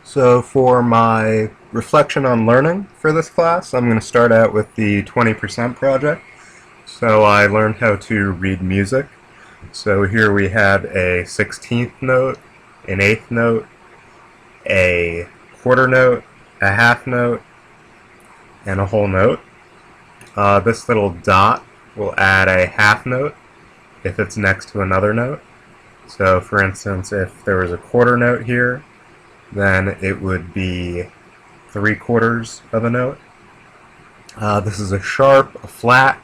So for my reflection on learning for this class, I'm going to start out with the 20% project. So I learned how to read music. So here we have a 16th note, an eighth note, a quarter note, a half note, and a whole note. This little dot will add a half note if it's next to another note. So for instance, if there was a quarter note here, then it would be 3/4 of a note. This is a sharp, a flat,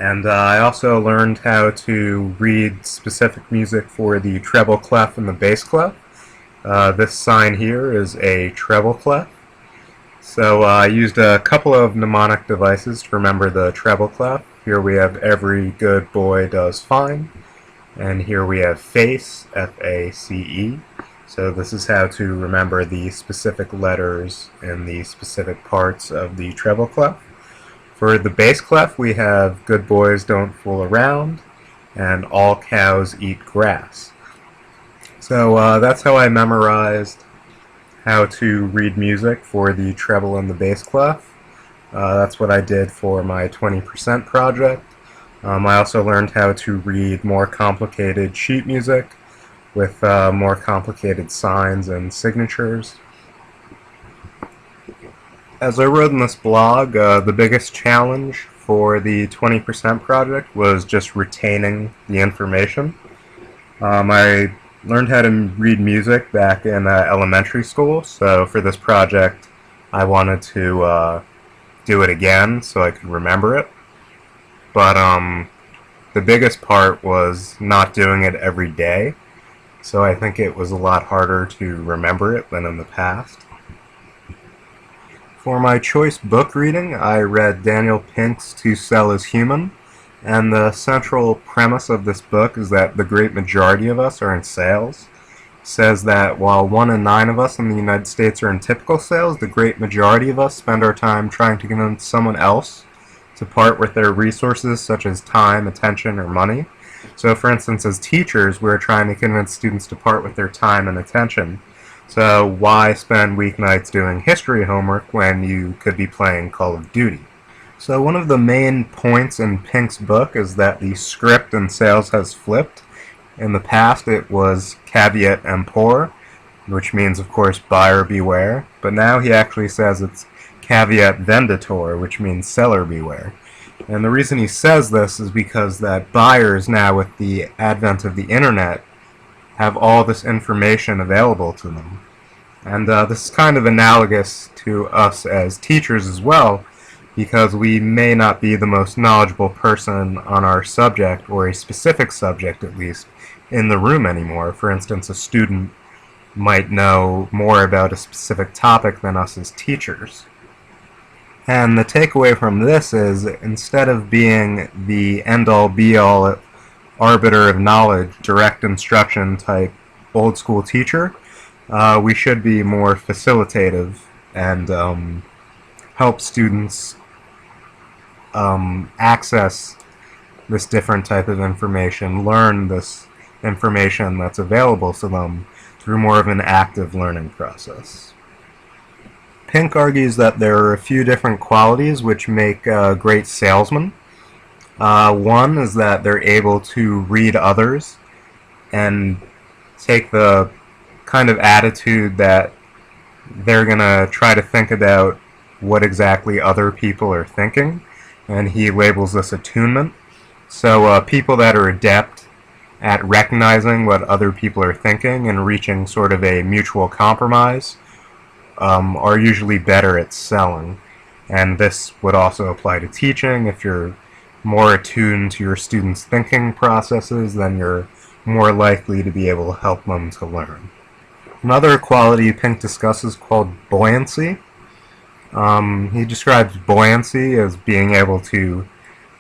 and I also learned how to read specific music for the treble clef and the bass clef. This sign here is a treble clef. So I used a couple of mnemonic devices to remember the treble clef. Here we have every good boy does fine, and here we have face, F-A-C-E. So this is how to remember the specific letters in the specific parts of the treble clef. For the bass clef, we have good boys don't fool around and all cows eat grass. So that's how I memorized how to read music for the treble and the bass clef. That's what I did for my 20% project. I also learned how to read more complicated sheet music with more complicated signs and signatures. As I wrote in this blog, the biggest challenge for the 20% project was just retaining the information. I learned how to read music back in elementary school, so for this project I wanted to do it again so I could remember it. But the biggest part was not doing it every day. So I think it was a lot harder to remember it than in the past. For my choice book reading, I read Daniel Pink's To Sell Is Human, and the central premise of this book is that the great majority of us are in sales. It says that while 1 in 9 of us in the United States are in typical sales, the great majority of us spend our time trying to convince someone else to part with their resources such as time, attention, or money. So for instance, as teachers, we're trying to convince students to part with their time and attention. So why spend weeknights doing history homework when you could be playing Call of Duty? So one of the main points in Pink's book is that the script in sales has flipped. In the past it was caveat emptor, which means of course buyer beware, but now he actually says it's caveat venditor, which means seller beware. And the reason he says this is because that buyers now, with the advent of the internet, have all this information available to them. And this is kind of analogous to us as teachers as well, because we may not be the most knowledgeable person on our subject, or a specific subject at least, in the room anymore. For instance, a student might know more about a specific topic than us as teachers. And the takeaway from this is, instead of being the end-all be-all arbiter of knowledge, direct instruction type old school teacher, we should be more facilitative and help students access this different type of information, learn this information that's available to them through more of an active learning process. Pink argues that there are a few different qualities which make great salesmen. One is that they're able to read others and take the kind of attitude that they're going to try to think about what exactly other people are thinking, and he labels this attunement. So people that are adept at recognizing what other people are thinking and reaching sort of a mutual compromise are usually better at selling. And this would also apply to teaching. If you're more attuned to your students' thinking processes, then you're more likely to be able to help them to learn. Another quality Pink discusses called buoyancy. He describes buoyancy as being able to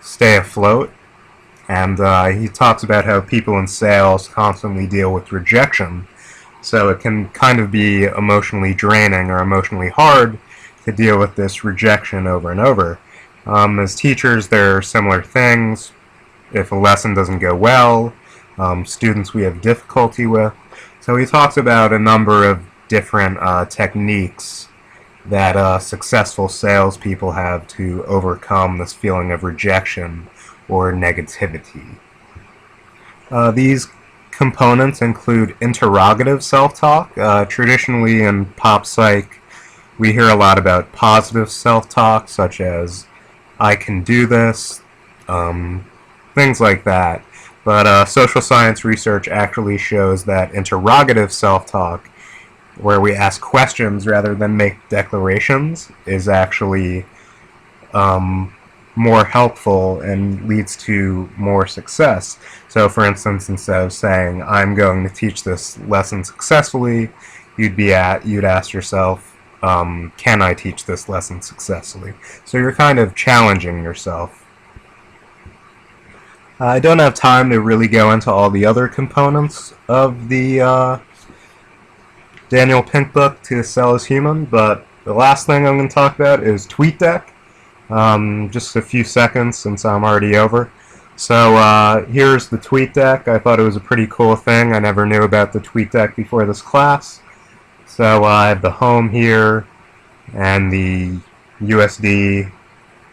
stay afloat, and he talks about how people in sales constantly deal with rejection. So it can kind of be emotionally draining or emotionally hard to deal with this rejection over and over. As teachers, there are similar things. If a lesson doesn't go well, students we have difficulty with. So he talks about a number of different techniques that successful salespeople have to overcome this feeling of rejection or negativity. These components include interrogative self-talk. Traditionally in pop psych, we hear a lot about positive self-talk, such as "I can do this," things like that. But social science research actually shows that interrogative self-talk, where we ask questions rather than make declarations, is actually more helpful and leads to more success. So for instance, instead of saying "I'm going to teach this lesson successfully," you'd ask yourself, "Can I teach this lesson successfully?" So you're kind of challenging yourself. I don't have time to really go into all the other components of the Daniel Pink book, To Sell as Human, but the last thing I'm going to talk about is TweetDeck. Just a few seconds since I'm already over. So here's the TweetDeck. I thought it was a pretty cool thing. I never knew about the TweetDeck before this class. So I have the home here and the USD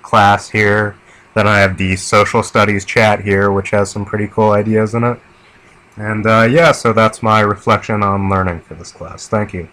class here. Then I have the social studies chat here, which has some pretty cool ideas in it. And yeah, so that's my reflection on learning for this class. Thank you.